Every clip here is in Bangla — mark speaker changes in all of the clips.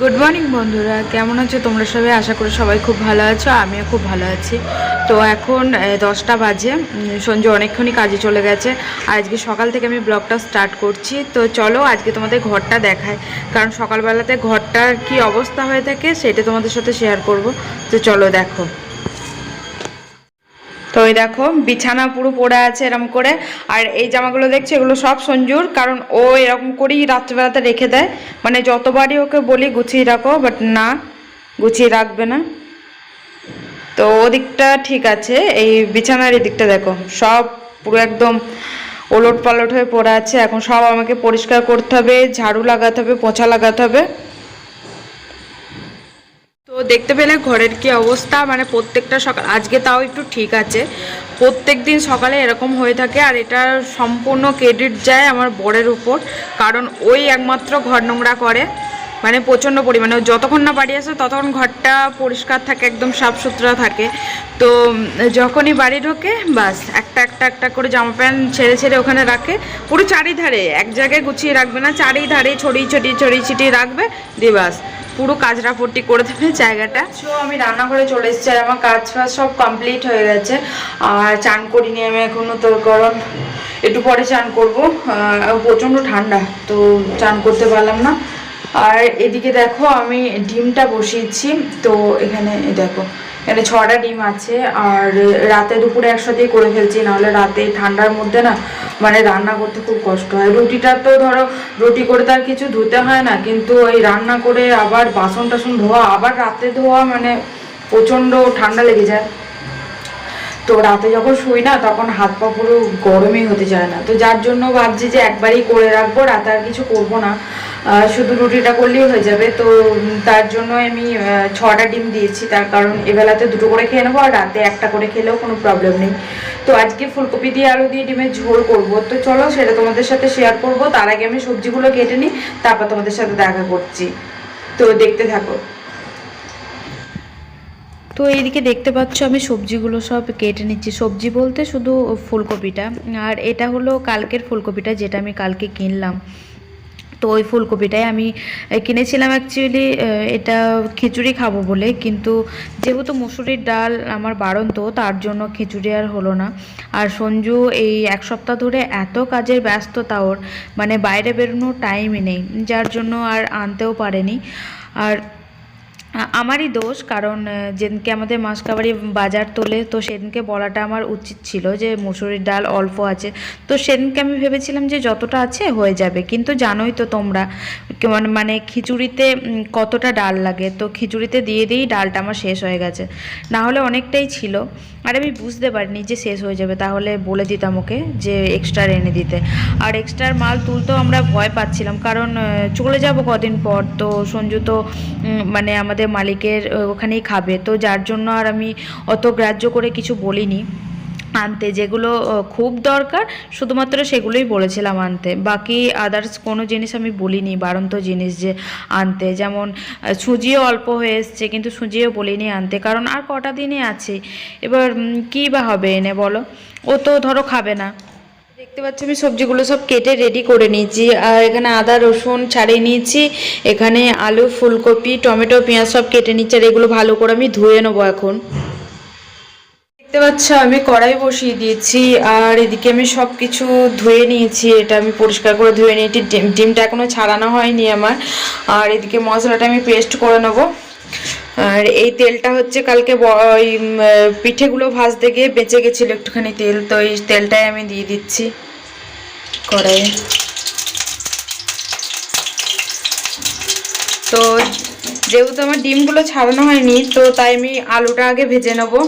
Speaker 1: গুড মর্নিং বন্ধুরা, কেমন আছো তোমরা সবাই? আশা করি সবাই খুব ভালো আছো, আমিও খুব ভালো আছি। তো এখন 10টা বাজে। সঞ্জু অনেকক্ষণই কাজে চলে গেছে আর আজকে সকাল থেকে আমি ব্লগটা স্টার্ট করছি। তো চলো আজকে তোমাদের ঘরটা দেখাই, কারণ সকালবেলাতে ঘরটার কি অবস্থা হয়ে থাকে সেটা তোমাদের সাথে শেয়ার করব। তো চলো দেখো। তো ওই দেখো বিছানা পুরো পড়ে আছে এরকম করে। আর এই জামাগুলো দেখছো, এগুলো সব সঞ্জুর, কারণ ও এরকম করেই রাত্রেবেলাতে রেখে দেয়। মানে যতবারই ওকে বলি গুছিয়ে রাখো, বাট না, গুছিয়ে রাখবে না। তো ওদিকটা ঠিক আছে, এই বিছানার এদিকটা দেখো সব পুরো একদম ওলট পালট হয়ে পড়ে আছে। এখন সব আমাকে পরিষ্কার করতে হবে, ঝাড়ু লাগাতে হবে, পোছা লাগাতে হবে। তো দেখতে পেলে ঘরের কি অবস্থা, মানে প্রত্যেকটা সকাল, আজকে তাও একটু ঠিক আছে, প্রত্যেক দিন সকালে এরকম হয়ে থাকে। আর এটা সম্পূর্ণ ক্রেডিট যায় আমার বরের উপর, কারণ ওই একমাত্র ঘর নোংরা করে, মানে প্রচণ্ড পরিমাণে। যতক্ষণ না বাড়ি আসে ততক্ষণ ঘরটা পরিষ্কার থাকে, একদম সাফ সুতরা থাকে। তো যখনই বাড়ি ঢোকে বাস একটা একটা একটা করে জামা প্যান্ট ছেড়ে ছেড়ে ওখানে রাখে, পুরো চারিধারে, এক জায়গায় গুছিয়ে রাখবে না, চারিধারে ছড়িয়ে ছড়িয়ে ছড়িয়ে ছিটিয়ে রাখবে, দিয়ে বাস পুরো কাজরাপট্টি করে দেবে জায়গাটা। সো আমি রান্নাঘরে চলে এসেছি আর আমার কাজ ফাজ সব কমপ্লিট হয়ে গেছে। আর চান করিনি আমি এখনো, তো কারণ একটু পরে চান করবো। প্রচণ্ড ঠান্ডা, তো চান করতে পারলাম না। আর এদিকে দেখো আমি ডিমটা বসিয়েছি। তো এখানে দেখো, এখানে 6টা ডিম আছে। আর রাতে দুপুরে একসাথেই করে ফেলছি, নাহলে রাতে ঠান্ডার মধ্যে না মানে রান্না করতে খুব কষ্ট হয়। রুটিটা তো ধরো রুটি করে তার কিছু ধুতে হয় না, কিন্তু এই রান্না করে আবার বাসন টাসন ধোয়া, আবার রাতে ধোয়া, মানে প্রচণ্ড ঠান্ডা লেগে যায়। তো রাতে যখন শুই না তখন হাত পা পুরো গরমই হতে চায় না। তো যার জন্য ভাবছি যে একবারই করে রাখবো, রাতে আর কিছু করবো না, শুধু রুটিটা করলেই হয়ে যাবে। তো তার জন্য আমি 6টা ডিম দিয়েছি, তার কারণ এবেলাতে 2টো করে খেয়ে নেবো, আর রাতে একটা করে খেলেও কোনো প্রবলেম নেই। তো আজকে ফুলকপি দিয়ে আলু দিয়ে ডিমের ঝোল করবো। তো চলো সেটা তোমাদের সাথে শেয়ার করবো। তার আগে আমি সবজিগুলো কেটে নিই, তারপর তোমাদের সাথে দেখা করছি। তো দেখতে থাকো। তো এইদিকে দেখতে পাচ্ছ আমি সবজিগুলো সব কেটে নিচ্ছি। সবজি বলতে শুধু ফুলকপিটা, আর এটা হলো কালকের ফুলকপিটা যেটা আমি কালকে কিনলাম। তো ওই ফুলকপিটাই আমি কিনেছিলাম অ্যাকচুয়ালি, এটা খিচুড়ি খাবো বলে, কিন্তু যেহেতু মুসুরির ডাল আমার বাড়ন্ত, তার জন্য খিচুড়ি আর হলো না। আর সঞ্জু এই 1 সপ্তাহ ধরে এত কাজের ব্যস্ততা ওর, মানে বাইরে বেরোনোর টাইমই নেই, যার জন্য আর আনতেও পারেনি। আর আমারই দোষ, কারণ যেদিনকে আমাদের মাসকাবারি বাজার তোলে, তো সেদিনকে বলাটা আমার উচিত ছিল যে মুসুরির ডাল অল্প আছে। তো সেদিনকে আমি ভেবেছিলাম যে যতটা আছে হয়ে যাবে, কিন্তু জানোই তো তোমরা মানে খিচুড়িতে কতটা ডাল লাগে। তো খিচুড়িতে দিয়ে দিয়েই ডালটা আমার শেষ হয়ে গেছে, না হলে অনেকটাই ছিল। আর আমি বুঝতে পারিনি যে শেষ হয়ে যাবে, তাহলে বলে দিতাম ওকে যে এক্সট্রা এনে দিতে। আর এক্সট্রার মাল তুলতেও আমরা ভয় পাচ্ছিলাম, কারণ চলে যাব কদিন পর। তো সঞ্জু তো মানে আমাদের মালিকের ওখানেই খাবে, তো যার জন্য আর আমি অত গ্রাহ্য করে কিছু বলিনি আনতে। যেগুলো খুব দরকার শুধুমাত্র সেগুলোই বলেছিলাম আনতে, বাকি আদার্স কোনো জিনিস আমি বলিনি, বাড়ন্ত জিনিস যে আনতে। যেমন সুজিও অল্প হয়ে এসছে, কিন্তু সুজিও বলিনি আনতে, কারণ আর কটা দিনই আছে। এবার কী বা হবে এনে বলো, ও তো ধরো খাবে না। দেখতে পাচ্ছি আমি সবজিগুলো সব কেটে রেডি করে নিয়েছি। আর এখানে আদা রসুন ছাড়িয়ে নিয়েছি, এখানে আলু ফুলকপি টমেটো পেঁয়াজ সব কেটে নিচ্ছি। আর এগুলো ভালো করে আমি ধুয়ে নেবো এখন। দেখতে পাচ্ছ আমি কড়াই বসিয়ে দিয়েছি, আর এদিকে আমি সব কিছু ধুয়ে নিয়েছি। এটা আমি পরিষ্কার করে ধুয়ে নিয়েছি, ডিমটা এখনও ছাড়ানো হয়নি আমার। আর এদিকে মশলাটা আমি পেস্ট করে নেবো। আর এই তেলটা হচ্ছে কালকে ওই পিঠেগুলো ভাজতে গিয়ে বেঁচে গেছিলো একটুখানি তেল, তো এই তেলটাই আমি দিয়ে দিচ্ছি কড়াইয়ে। তো যেহেতু আমার ডিমগুলো ছাড়ানো হয়নি, তো তাই আমি আলুটা আগে ভেজে নেবো।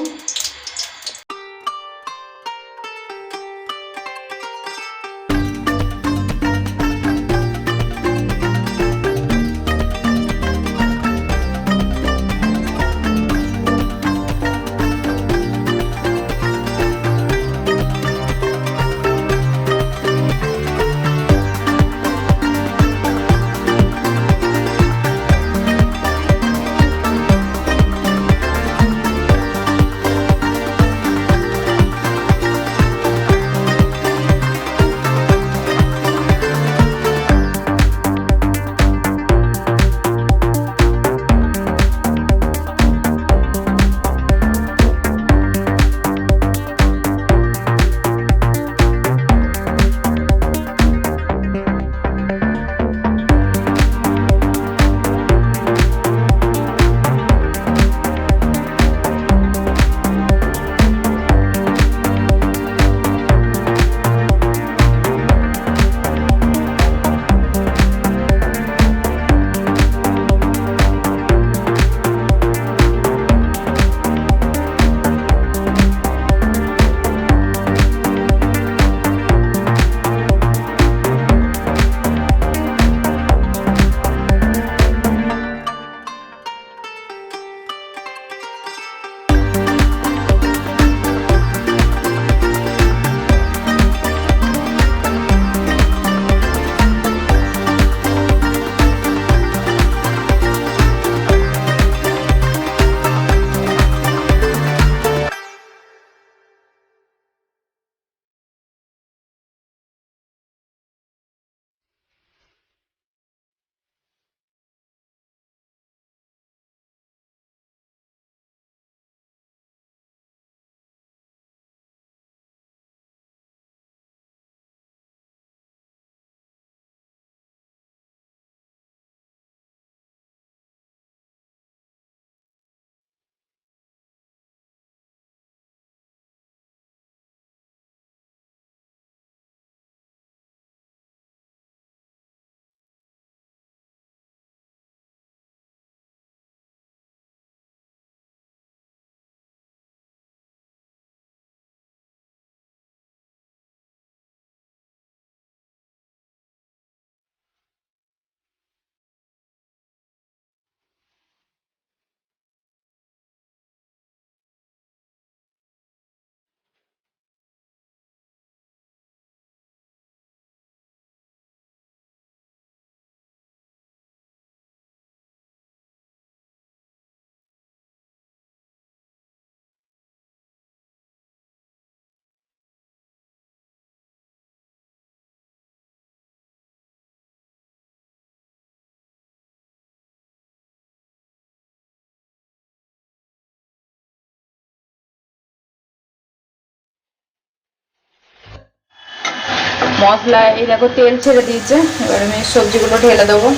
Speaker 2: মশলা এই দেখো তেল ছেড়ে দিয়েছে, এবার আমি সবজিগুলো ঢেলে দেবো।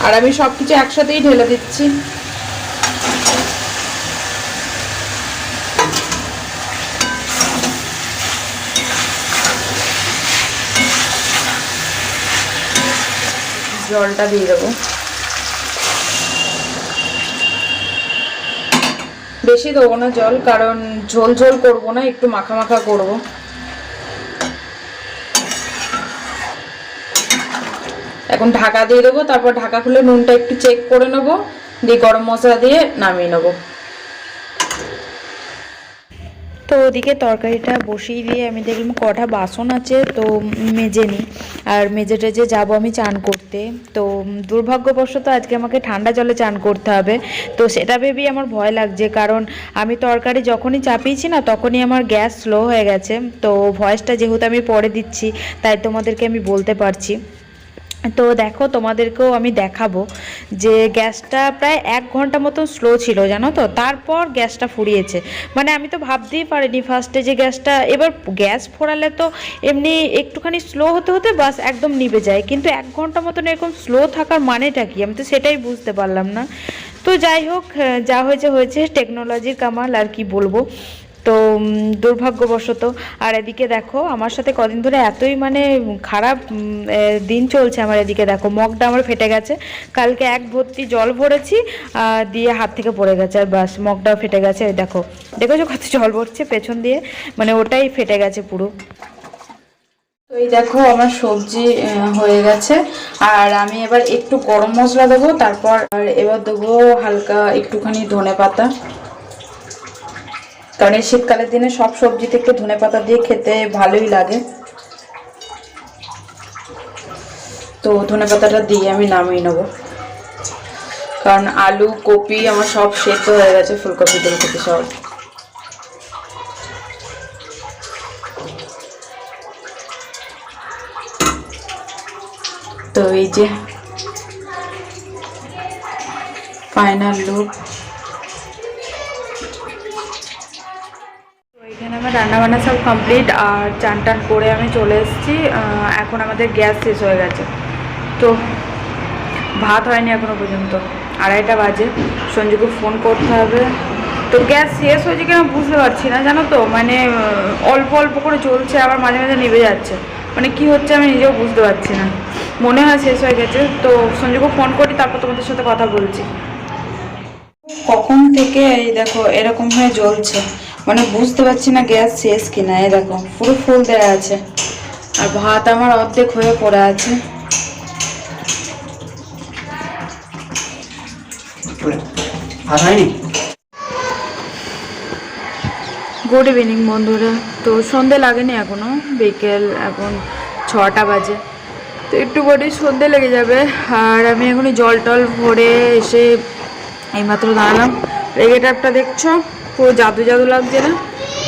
Speaker 2: আর আমি সব কিছু একসাথেই ঢেলে দিচ্ছি। জলটা দিয়ে দেবো, বেশি দেবো না জল, কারণ ঝোল ঝোল করবো না, একটু মাখা মাখা করবো। এখন ঢাকা দিয়ে দেবো, তারপর ঢাকা খুলে নুনটা একটু চেক করে নেবো, দিয়ে গরম মশলা দিয়ে নামিয়ে নেবো।
Speaker 1: তো ওদিকে তরকারিটা বসিয়ে দিয়ে আমি দেখলাম কটা বাসন আছে, তো মেজে নিই। আর মেজে টেজে যাবো আমি চান করতে। তো দুর্ভাগ্যবশত আজকে আমাকে ঠান্ডা জলে চান করতে হবে। তো সেটা ভেবেই আমার ভয় লাগছে, কারণ আমি তরকারি যখনই চাপিয়েছি না তখনই আমার গ্যাস স্লো হয়ে গেছে। তো ভয়েসটা যেহেতু আমি পরে দিচ্ছি, তাই তোমাদেরকে আমি বলতে পারছি। তো দেখো, তোমাদেরকেও আমি দেখাবো যে গ্যাসটা প্রায় 1 ঘন্টা মতো স্লো ছিল, জানো তো। তারপর গ্যাসটা ফুরিয়েছে। মানে আমি তো ভাবতেই পারিনি ফার্স্টে যে গ্যাসটা, এবার গ্যাস ফোরালে তো এমনি একটুখানি স্লো হতে হতে বাস একদম নিভে যায়, কিন্তু 1 ঘন্টা মতন এরকম স্লো থাকার মানেটা কি, আমি তো সেটাই বুঝতে পারলাম না। তো যাই হোক, যা হয়েছে হয়েছে, টেকনোলজির কামাল, আর কি বলবো। তো দুর্ভাগ্যবশত। আর এদিকে দেখো আমার সাথে কদিন ধরে এতই মানে খারাপ দিন চলছে আমার। এদিকে দেখো মগটা আমার ফেটে গেছে, কালকে 1 ভর্তি জল ভরেছি, দিয়ে হাত থেকে পড়ে গেছে, আর বাস মগটাও ফেটে গেছে। দেখো দেখেছো কত জল ভরছে পেছন দিয়ে, মানে ওটাই ফেটে গেছে পুরো।
Speaker 2: তো এই দেখো আমার সবজি হয়ে গেছে, আর আমি এবার একটু গরম মশলা দেবো, তারপর এবার দেবো হালকা একটুখানি ধনেপাতা, কারণ এই শীতকালের দিনে সব সবজিতে একটু ধনেপাতা দিয়ে খেতে ভালোই লাগে। তো ধনেপাতাটা দিয়ে আমি নামিয়ে নেবো, কারণ আলু কপি আমার সব সেদ্ধ হয়ে গেছে, ফুলকপি টুলকপি সব। তো এই যে ফাইনাল লুক। এখানে আমার রান্নাবান্না সব কমপ্লিট, আর চান টান করে আমি চলে এসেছি। এখন আমাদের গ্যাস শেষ হয়ে গেছে, তো ভাত হয়নি এখনো পর্যন্ত, 2:30 বাজে। সঞ্জুকে ফোন করতে হবে। তো গ্যাস শেষ হয়েছে কিনা বুঝতে পারছি না, জানো তো। মানে অল্প অল্প করে চলছে, আবার মাঝে মাঝে নিভে যাচ্ছে, মানে কি হচ্ছে আমি নিজেও বুঝতে পারছি না। মনে হয় শেষ হয়ে গেছে। তো সঞ্জুকে ফোন করি, তারপর তোমাদের সাথে কথা বলছি। কখন থেকে এই দেখো এরকম হয়ে জ্বলছে, মানে বুঝতে পারছি না গ্যাস শেষ কিনা। এই দেখো পুরো ফুল দেওয়া আছে, আর ভাত আমার অর্ধেক হয়ে পড়ে আছে। গুড ইভিনিং বন্ধুরা। তো সন্ধে লাগেনি এখনো, বিকেল এখন 6টা বাজে। তো একটু করে সন্ধে লেগে যাবে। আর আমি এখনই জল টল ভরে এসে এইমাত্র দাঁড়ালাম। রেগেটারটা দেখছো, পুরো জাদু জাদু লাগছে না?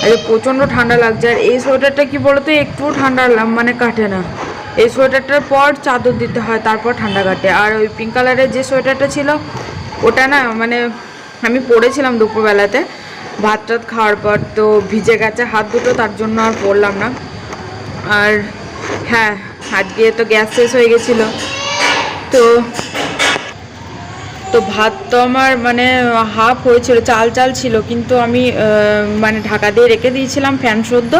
Speaker 2: আর প্রচণ্ড ঠান্ডা লাগছে। আর এই সোয়েটারটা কি বলতো, একটুও ঠান্ডা মানে কাটে না। এই সোয়েটারটার পর চাদর দিতে হয়, তারপর ঠান্ডা কাটে। আর ওই পিঙ্ক কালারের যে সোয়েটারটা ছিল ওটা না, মানে আমি পরেছিলাম দুপুরবেলাতে ভাত টাত খাওয়ার পর, তো ভিজে গেছে হাত দুটো, তার জন্য আর পরলাম না। আর হ্যাঁ, আজকে তো গ্যাস শেষ হয়ে গেছিলো। তো তো ভাত তো আমার মানে হাফ হয়েছিল, চাল চাল ছিল, কিন্তু আমি মানে ঢাকা দিয়ে রেখে দিয়েছিলাম ফ্যান সদ্য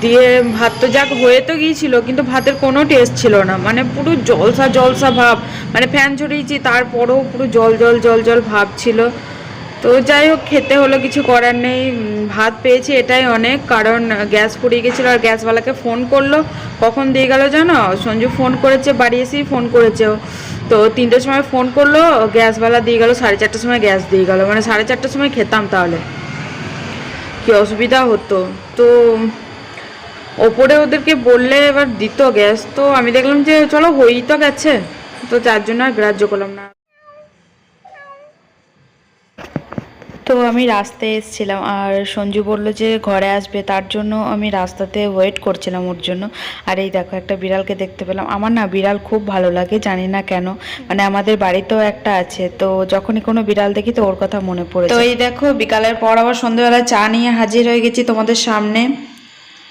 Speaker 2: দিয়ে। ভাত তো যাক হয়ে তো গিয়েছিল, কিন্তু ভাতের কোনো টেস্ট ছিল না, মানে পুরো জলসা জলসা ভাব। মানে ফ্যান ছড়িয়েছি তারপরেও পুরো জল জল জল জল ভাব ছিল। তো যাই হোক, খেতে হলো, কিছু করার নেই। ভাত পেয়েছি এটাই অনেক, কারণ গ্যাস ফুরিয়ে গেছিলো। আর গ্যাসওয়ালাকে ফোন করলো, কখন দিয়ে গেল জানো? সঞ্জু ফোন করেছে, বাড়ি এসেই ফোন করেছে। তো 3টের সময় ফোন করলো, গ্যাসওয়ালা দিয়ে গেল 4:30টার সময় গ্যাস দিয়ে গেল। মানে 4:30টার সময় খেতাম, তাহলে কি অসুবিধা হতো। তো ওপরে ওদেরকে বললে এবার দিত গ্যাস। তো আমি দেখলাম যে চলো হয়েই তো গেছে, তো যার জন্য আর গ্রাহ্য করলাম না।
Speaker 1: তো আমি রাস্তায় এসেছিলাম, আর সঞ্জু বলল যে ঘরে আসবে, তার জন্য আমি রাস্তাতে ওয়েট করছিলাম ওর জন্য। আর এই দেখো একটা বিড়ালকে দেখতে পেলাম। আমার না বিড়াল খুব ভালো লাগে, জানি না কেন। মানে আমাদের বাড়িতেও একটা আছে, তো যখনই কোনো বিড়াল দেখি তো ওর কথা মনে পড়ে। তো এই দেখো বিকালের পর আবার সন্ধ্যেবেলা চা নিয়ে হাজির হয়ে গেছি তোমাদের সামনে।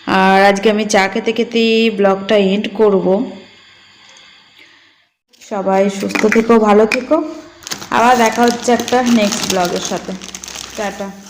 Speaker 1: আর আজকে আমি চা খেতে খেতেই ব্লগটা এন্ড করব। সবাই সুস্থ থেকো, ভালো থেকো, আবার দেখা হচ্ছে একটা নেক্সট ব্লগের সাথে। টাটা।